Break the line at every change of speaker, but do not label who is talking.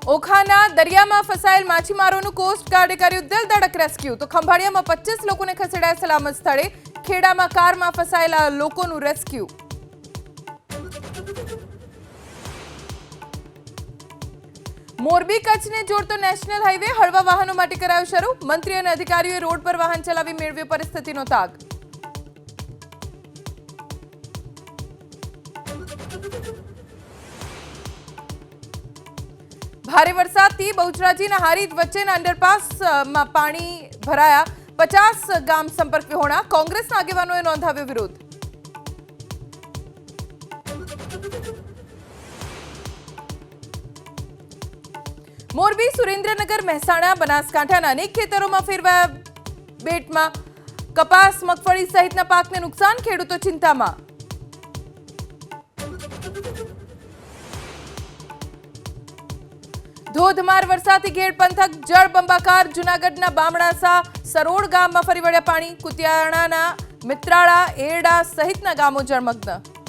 ઓખાના દરિયામાં ફસાયેલ માછીમારોનું કોસ્ટગાર્ડે કર્યું દિલધડક રેસ્ક્યુ તો ખંભાળિયામાં 25 લોકોને ખસેડાયા સલામત સ્થળે ખેડામાં કારમાં ફસાયેલા લોકોનું રેસ્ક્યુ મોરબી કચ્છને જોડતો નેશનલ હાઈવે હળવા વાહનો માટે કરાયો શરૂ મંત્રી અને અધિકારીઓએ રોડ પર વાહન ચલાવી મેળવ્યો પરિસ્થિતિનો તાગ भारे वरसादथी बहुचराजीना हारीज वच्चेना अंडरपासमां पाणी भराया 50 गाम संपर्क विहोणा कोंग्रेसना આગેવાનોએ નોંધાવ્યો વિરોધ મોરબી સુરેન્દ્રનગર મહેસાણા બનાસકાંઠાના અનેક ખેતરોમાં ફેરવાયા બેટમાં કપાસ મગફળી સહિતના પાકને નુકસાન ખેડૂતો ચિંતામાં ધોધમાર વરસાદથી ઘેડ પંથક જળબંબાકાર જૂનાગઢના બામણાસા સરોડ ગામમાં ફરી વળ્યા પાણી કુતિયાણાના મિત્રાળા એરડા સહિતના ગામો જળમગ્ન